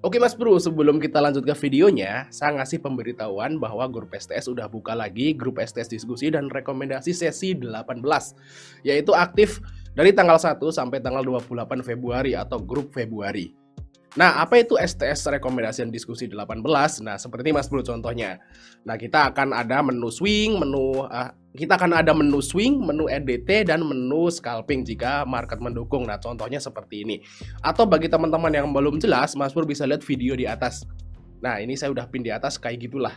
Oke Mas Bro, sebelum kita lanjut ke videonya, saya ngasih pemberitahuan bahwa grup STS udah buka lagi grup STS diskusi dan rekomendasi sesi 18, yaitu aktif dari tanggal 1 sampai tanggal 28 Februari atau grup Februari. Nah, apa itu STS rekomendasi dan diskusi 18? Nah, seperti Mas Bro contohnya. Nah, kita akan ada menu swing, menu EDT dan menu scalping jika market mendukung. Nah, contohnya seperti ini. Atau bagi teman-teman yang belum jelas, Mas Bro bisa lihat video di atas. Nah, ini saya udah pin di atas kayak gitulah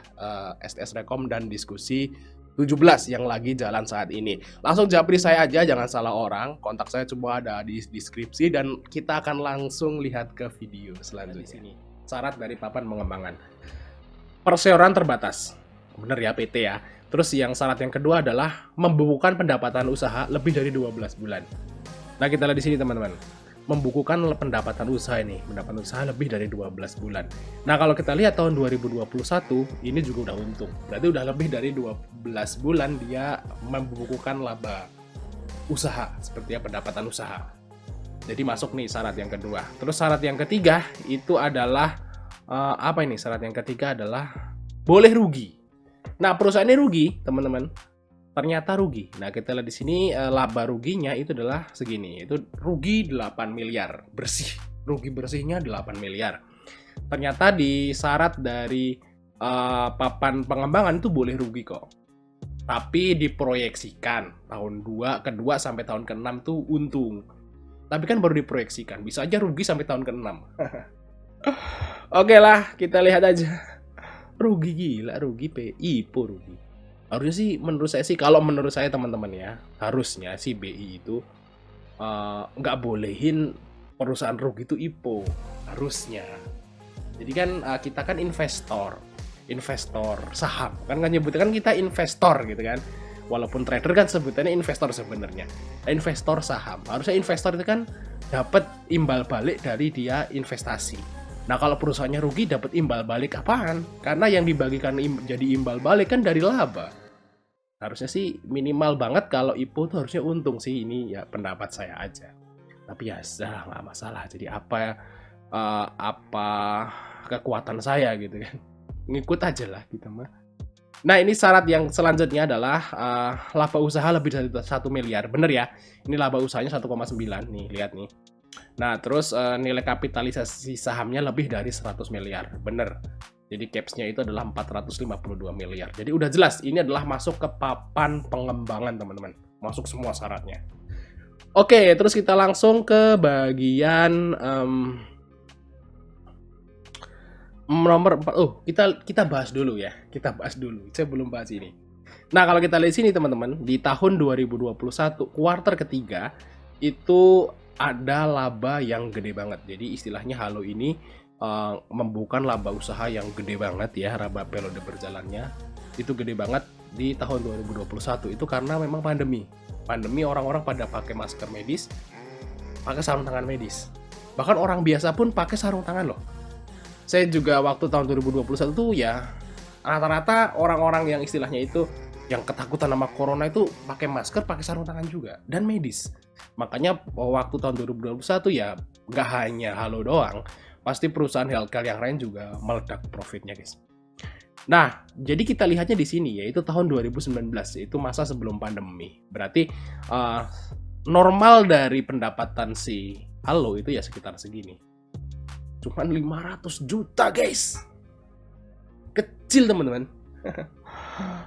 STS rekom dan diskusi 17 yang lagi jalan saat ini. Langsung japri saya aja, jangan salah orang. Kontak saya coba ada di deskripsi dan kita akan langsung lihat ke video selanjutnya. Di sini syarat dari papan pengembangan. Perseroan terbatas. Bener ya PT ya. Terus yang syarat yang kedua adalah membukukan pendapatan usaha lebih dari 12 bulan. Nah, kita lihat di sini teman-teman. Membukukan pendapatan usaha ini, pendapatan usaha lebih dari 12 bulan. Nah, kalau kita lihat tahun 2021 ini juga udah untung. Berarti udah lebih dari 12 bulan dia membukukan laba usaha, seperti ya pendapatan usaha. Jadi masuk nih syarat yang kedua. Terus syarat yang ketiga itu adalah apa ini? Syarat yang ketiga adalah boleh rugi. Nah, perusahaan ini rugi, teman-teman. Ternyata rugi. Nah, kita lihat di sini laba ruginya itu adalah segini. Itu rugi 8 miliar bersih. Rugi bersihnya 8 miliar. Ternyata di syarat dari papan pengembangan itu boleh rugi kok. Tapi diproyeksikan tahun kedua sampai tahun ke-6 tuh untung. Tapi kan baru diproyeksikan, bisa aja rugi sampai tahun ke-6. Oke lah, kita lihat aja. Rugi gila, rugi IPO rugi. Harusnya sih menurut saya sih, kalau menurut saya teman-teman ya, harusnya si BI itu nggak bolehin perusahaan rugi itu IPO, harusnya. Jadi kan kita kan investor saham, kan nyebutnya kan kita investor gitu kan. Walaupun trader kan sebutannya investor sebenarnya. Investor saham, harusnya investor itu kan dapat imbal balik dari dia investasi. Nah, kalau perusahaannya rugi dapat imbal balik apaan? Karena yang dibagikan jadi imbal balik kan dari laba. Harusnya sih minimal banget kalau IPO tuh harusnya untung sih, ini ya pendapat saya aja. Tapi ya sudah nggak masalah. Jadi apa kekuatan saya gitu kan, ngikut aja lah kita mah. Nah, ini syarat yang selanjutnya adalah laba usaha lebih dari 1 miliar. Bener ya, ini laba usahanya 1,9 nih, lihat nih. Nah, terus nilai kapitalisasi sahamnya lebih dari 100 miliar. Bener. Jadi capsnya itu adalah 452 miliar. Jadi udah jelas, ini adalah masuk ke papan pengembangan teman-teman. Masuk semua syaratnya. Oke, terus kita langsung ke bagian nomor 4. Kita bahas dulu ya. Kita bahas dulu. Saya belum bahas ini. Nah, kalau kita lihat sini teman-teman, di tahun 2021 kuartal ketiga itu ada laba yang gede banget. Jadi istilahnya Halo ini membuka laba usaha yang gede banget ya, laba periode berjalannya itu gede banget di tahun 2021. Itu karena memang pandemi orang-orang pada pakai masker medis, pakai sarung tangan medis, bahkan orang biasa pun pakai sarung tangan loh. Saya juga waktu tahun 2021 tuh ya rata-rata orang-orang yang istilahnya itu yang ketakutan sama corona itu pakai masker, pakai sarung tangan juga, dan medis. Makanya waktu tahun 2021 ya nggak hanya Halo doang, pasti perusahaan healthcare yang lain juga meledak profitnya guys. Nah, jadi kita lihatnya di sini yaitu tahun 2019, itu masa sebelum pandemi. Berarti normal dari pendapatan si Halo itu ya sekitar segini. Cuman 500 juta guys. Kecil teman-teman.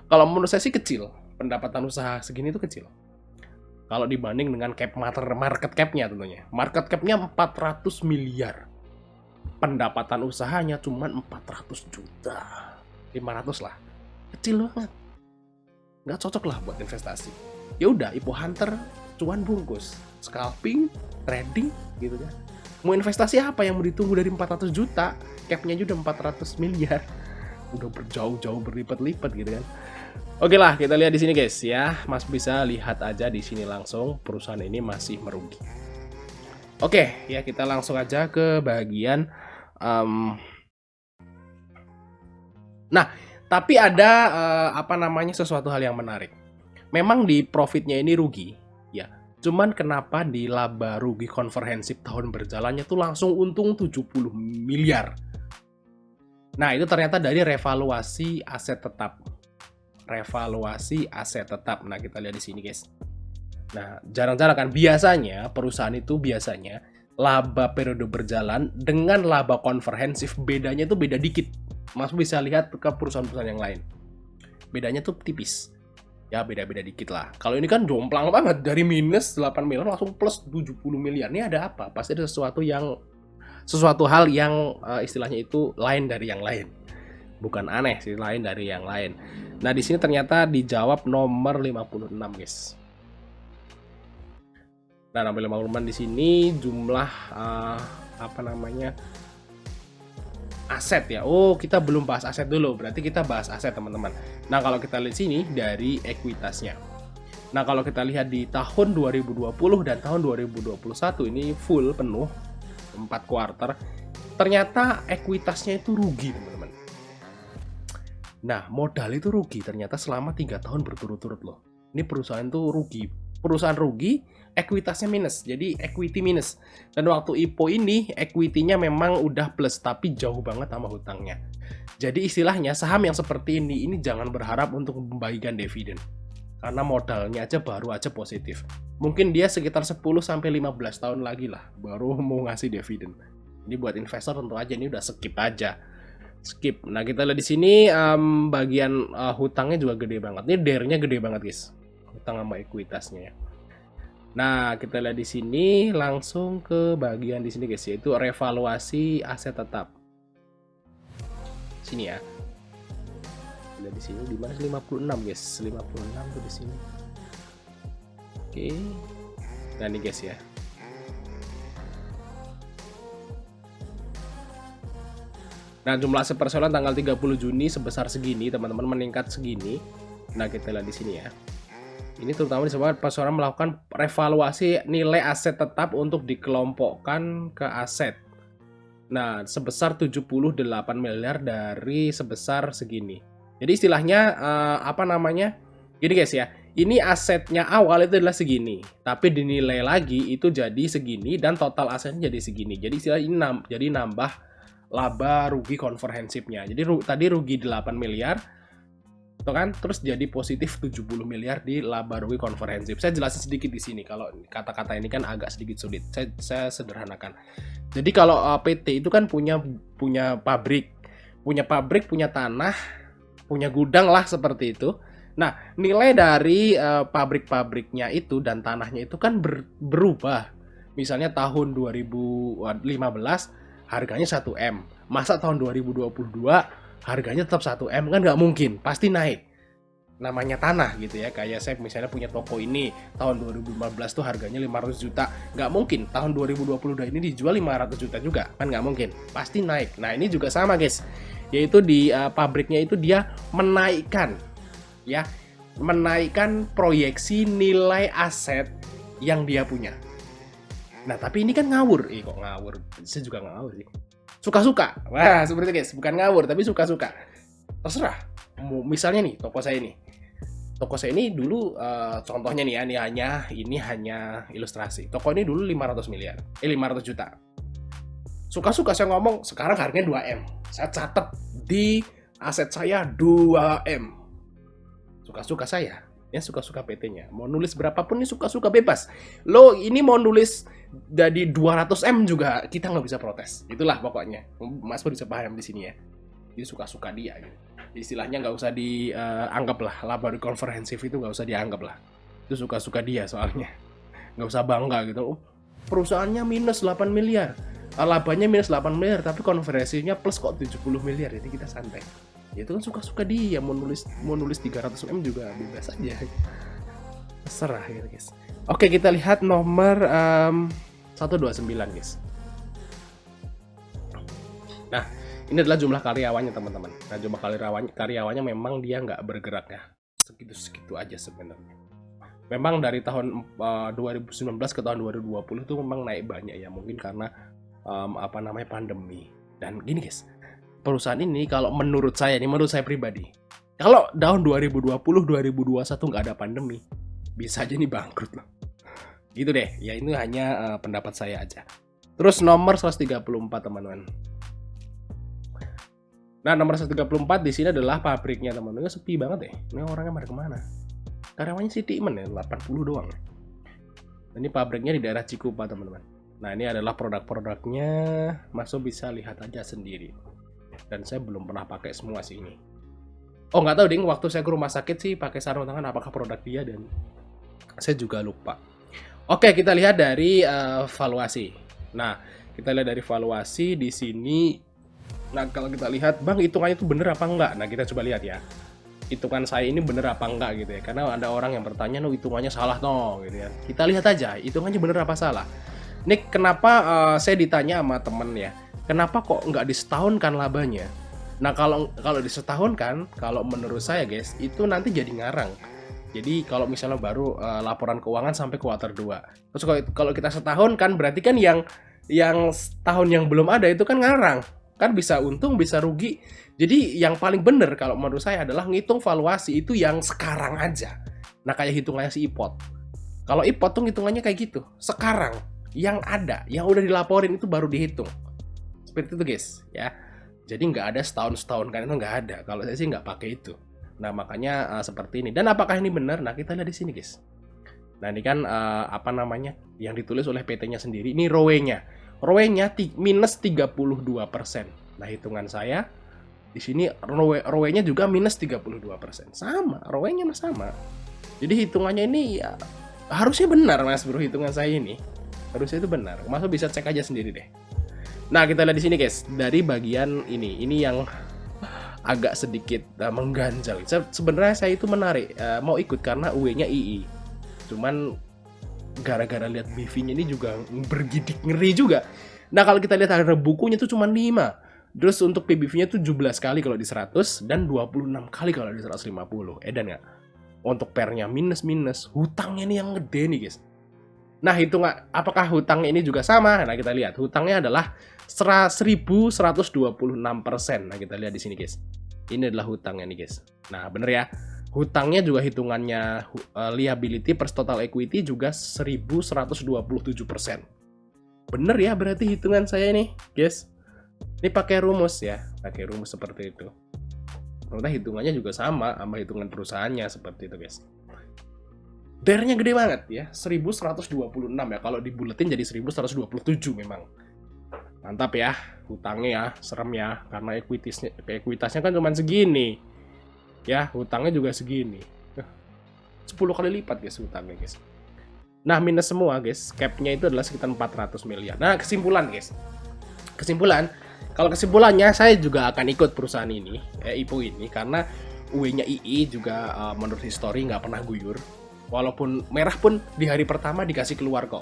Kalau menurut saya sih kecil. Pendapatan usaha segini itu kecil. Kalau dibanding dengan market cap-nya tentunya. Market cap-nya 400 miliar. Pendapatan usahanya cuma 400 juta. 500 lah. Kecil banget. Nggak cocok lah buat investasi. Ya udah, IPO Hunter cuan bungkus. Scalping, trading gitu kan. Mau investasi apa yang mau ditunggu dari 400 juta? Cap-nya juga 400 miliar. Udah berjauh-jauh berlipat-lipat gitu kan. Oke lah, kita lihat di sini guys ya. Mas bisa lihat aja di sini langsung perusahaan ini masih merugi. Oke, ya kita langsung aja ke bagian nah, tapi ada sesuatu hal yang menarik. Memang di profitnya ini rugi, ya. Cuman kenapa di laba rugi komprehensif tahun berjalannya tuh langsung untung 70 miliar. Nah, itu ternyata dari revaluasi aset tetap. Revaluasi aset tetap. Nah, kita lihat di sini, guys. Nah, jarang-jarang kan biasanya perusahaan itu laba periode berjalan dengan laba komprehensif bedanya tuh beda dikit. Mas bisa lihat ke perusahaan-perusahaan yang lain. Bedanya tuh tipis. Ya beda-beda dikit lah. Kalau ini kan jomplang banget dari minus 8 miliar langsung plus 70 miliar. Ini ada apa? Pasti ada sesuatu hal yang istilahnya itu lain dari yang lain. Bukan aneh sih, lain dari yang lain. Nah, di sini ternyata dijawab nomor 56, guys. Nah, nomor 56 di sini jumlah aset ya. Oh, kita belum bahas aset dulu. Berarti kita bahas aset, teman-teman. Nah, kalau kita lihat sini dari ekuitasnya. Nah, kalau kita lihat di tahun 2020 dan tahun 2021 ini full penuh 4 kuarter, ternyata ekuitasnya itu rugi, teman-teman. Nah, modal itu rugi ternyata selama 3 tahun berturut-turut loh. Ini perusahaan tuh rugi. Perusahaan rugi, ekuitasnya minus. Jadi equity minus. Dan waktu IPO ini equity-nya memang udah plus tapi jauh banget sama hutangnya. Jadi istilahnya saham yang seperti ini jangan berharap untuk membagikan dividen. Karena modalnya baru aja positif. Mungkin dia sekitar 10 sampai 15 tahun lagi lah baru mau ngasih dividen. Ini buat investor tentu aja ini udah skip aja. Skip. Nah, kita lihat di sini bagian hutangnya juga gede banget. Ini DER-nya gede banget, guys. Hutang sama ekuitasnya ya. Nah, kita lihat di sini langsung ke bagian di sini, guys, yaitu revaluasi aset tetap. Sini ya. Lihat di sini di mana 56, guys. 56 tuh di sini. Oke. Nah, ini guys ya. Nah, jumlah aset perseroan tanggal 30 Juni sebesar segini, teman-teman, meningkat segini. Nah, kita lihat di sini ya. Ini terutama disebabkan perseroan melakukan revaluasi nilai aset tetap untuk dikelompokkan ke aset. Nah, sebesar 78 miliar dari sebesar segini. Jadi istilahnya gini guys ya. Ini asetnya awal itu adalah segini, tapi dinilai lagi itu jadi segini dan total asetnya jadi segini. Jadi istilahnya jadi nambah laba rugi komprehensifnya. Jadi tadi rugi 8 miliar. Tuh kan, terus jadi positif 70 miliar di laba rugi komprehensif. Saya jelasin sedikit di sini. Kalau kata-kata ini kan agak sedikit sulit. Saya sederhanakan. Jadi kalau PT itu kan punya pabrik, punya tanah, punya gudang lah seperti itu. Nah, nilai dari pabrik-pabriknya itu dan tanahnya itu kan berubah. Misalnya tahun 2015 harganya 1 M. Masa tahun 2022 harganya tetap 1 M, kan nggak mungkin, pasti naik. Namanya tanah gitu ya, kayak saya misalnya punya toko ini tahun 2015 tuh harganya 500 juta, nggak mungkin tahun 2022 ini dijual 500 juta juga, kan nggak mungkin, pasti naik. Nah, ini juga sama guys, yaitu di pabriknya itu dia menaikkan proyeksi nilai aset yang dia punya. Nah, tapi ini kan ngawur. Kok ngawur? Saya juga nggak ngawur sih. Suka-suka. Wah, seperti itu guys. Bukan ngawur, tapi suka-suka. Terserah. Misalnya nih, toko saya ini. Toko saya ini dulu, contohnya nih ya, ini hanya ilustrasi. Toko ini dulu 500 juta. Suka-suka saya ngomong, sekarang harganya 2M. Saya catat di aset saya 2M. Suka-suka saya. Ya, suka-suka PT-nya. Mau nulis berapapun ini suka-suka bebas. Lo ini mau nulis jadi 200M juga kita nggak bisa protes. Itulah pokoknya. Mas Pur bisa paham di sini ya. Jadi suka-suka dia gitu. Istilahnya nggak usah dianggap lah. Laba komprehensif itu nggak usah dianggap lah. Itu suka-suka dia soalnya. Nggak usah bangga gitu. Perusahaannya minus 8 miliar. Labanya minus 8 miliar tapi konversinya plus kok 70 miliar. Jadi kita santai. Ya itu kan suka-suka dia, mau nulis 300M juga bebas aja. Terserah gitu guys. Oke, kita lihat nomor 129 guys. Nah, ini adalah jumlah karyawannya teman-teman. Nah, jumlah karyawannya memang dia nggak bergerak ya. Segitu aja sebenarnya. Memang dari tahun 2019 ke tahun 2020 tuh memang naik banyak ya. Mungkin karena pandemi. Dan gini guys, perusahaan ini kalau menurut saya pribadi, kalau tahun 2020 2021 nggak ada pandemi, bisa aja nih bangkrut loh. Gitu deh. Ya ini hanya pendapat saya aja. Terus nomor 134 teman-teman. Nah, nomor 134 di sini adalah pabriknya teman-teman. Sepi banget ya. Ini orangnya pada kemana? Karyawannya si Timen ya, 80 doang. Ini pabriknya di daerah Cikupa teman-teman. Nah, ini adalah produk-produknya. Masuk bisa lihat aja sendiri. Dan saya belum pernah pakai semua sih ini. Oh, nggak tahu ding, waktu saya ke rumah sakit sih pakai sarung tangan apakah produk dia, dan saya juga lupa. Oke, kita lihat dari valuasi. Nah, kita lihat dari valuasi di sini. Nah, kalau kita lihat, Bang, hitungannya itu bener apa enggak? Nah, kita coba lihat ya. Hitungan saya ini bener apa enggak gitu ya. Karena ada orang yang bertanya, no, hitungannya salah no, gitu ya. Kita lihat aja, hitungannya bener apa salah. Ini kenapa saya ditanya sama temen ya, kenapa kok nggak disetahunkan labanya? Nah, kalau disetahunkan, kalau menurut saya guys, itu nanti jadi ngarang. Jadi kalau misalnya baru laporan keuangan sampai kuartal 2. Terus kalau kita setahunkan, berarti kan yang tahun yang belum ada itu kan ngarang. Kan bisa untung, bisa rugi. Jadi yang paling bener kalau menurut saya adalah ngitung valuasi itu yang sekarang aja. Nah, kayak hitungannya si Ipot. Kalau Ipot tuh hitungannya kayak gitu. Sekarang, yang ada, yang udah dilaporin itu baru dihitung. Seperti itu guys, ya. Jadi nggak ada setahun-setahun, kan itu nggak ada. Kalau saya sih nggak pakai itu. Nah, makanya seperti ini. Dan apakah ini benar? Nah, kita lihat di sini guys. Nah, ini kan apa namanya, yang ditulis oleh PT-nya sendiri. Ini ROE-nya. ROE-nya minus 32%. Nah, hitungan saya di sini ROE-nya juga minus 32%. Sama, ROE-nya sama. Jadi hitungannya ini ya harusnya benar Mas Bro, hitungan saya ini. Harusnya itu benar. Mas bisa cek aja sendiri deh. Nah, kita lihat di sini guys, dari bagian ini yang agak sedikit mengganjal. Sebenarnya saya itu menarik, mau ikut karena UE-nya II. Cuman gara-gara lihat BV-nya ini juga bergidik ngeri juga. Nah, kalau kita lihat harga bukunya itu cuma 5. Terus untuk PBV-nya tuh 17 kali kalau di 100 dan 26 kali kalau di 150. Edan nggak? Untuk pernya minus. Hutangnya ini yang gede nih, guys. Nah, hitung apakah hutangnya ini juga sama? Nah, kita lihat. Hutangnya adalah 1126%. Nah, kita lihat di sini, guys. Ini adalah hutangnya nih, guys. Nah, bener ya. Hutangnya juga hitungannya liability per total equity juga 1127%. Bener ya berarti hitungan saya nih, guys. Ini pakai rumus ya, pakai rumus seperti itu. Ternyata hitungannya juga sama hitungan perusahaannya seperti itu, guys. DER-nya gede banget ya, 1126 ya. Kalau dibuletin jadi 1127 memang. Mantap ya, hutangnya ya, serem ya, karena ekuitasnya kan cuma segini. Ya, hutangnya juga segini. 10 kali lipat guys hutangnya guys. Nah, minus semua guys. Cap-nya itu adalah sekitar 400 miliar. Nah, kesimpulan guys. Kalau kesimpulannya saya juga akan ikut perusahaan ini, IPO ini, karena UE-nya II juga menurut history nggak pernah guyur. Walaupun merah pun di hari pertama dikasih keluar kok.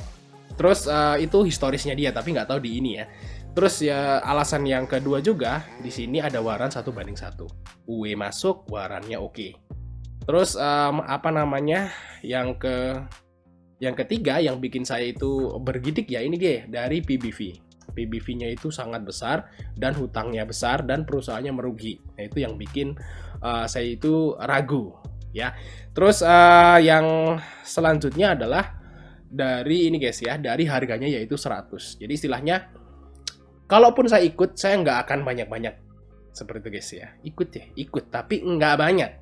Terus itu historisnya dia, tapi nggak tahu di ini ya. Terus ya alasan yang kedua juga, di sini ada waran 1:1. UE masuk, warannya oke. Terus apa namanya, yang ketiga yang bikin saya itu bergidik ya ini dia, dari PBV. PBV-nya itu sangat besar dan hutangnya besar dan perusahaannya merugi. Nah, itu yang bikin saya itu ragu ya. Terus yang selanjutnya adalah dari ini guys ya, dari harganya yaitu 100. Jadi istilahnya kalaupun saya ikut, saya nggak akan banyak-banyak seperti itu guys ya. Ikut, tapi nggak banyak.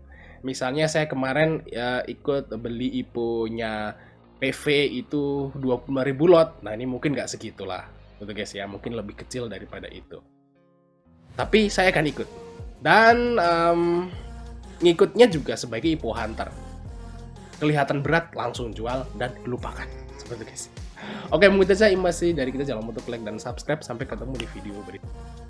Misalnya saya kemarin ikut beli IPO-nya PV itu 25.000 lot. Nah, ini mungkin nggak segitulah. Gitu guys ya, mungkin lebih kecil daripada itu. Tapi saya akan ikut. Dan ngikutnya juga sebagai IPO hunter. Kelihatan berat, langsung jual dan lupakan. Seperti itu guys. Oke, mungkin saja informasi dari kita. Jangan lupa untuk like dan subscribe. Sampai ketemu di video berikutnya.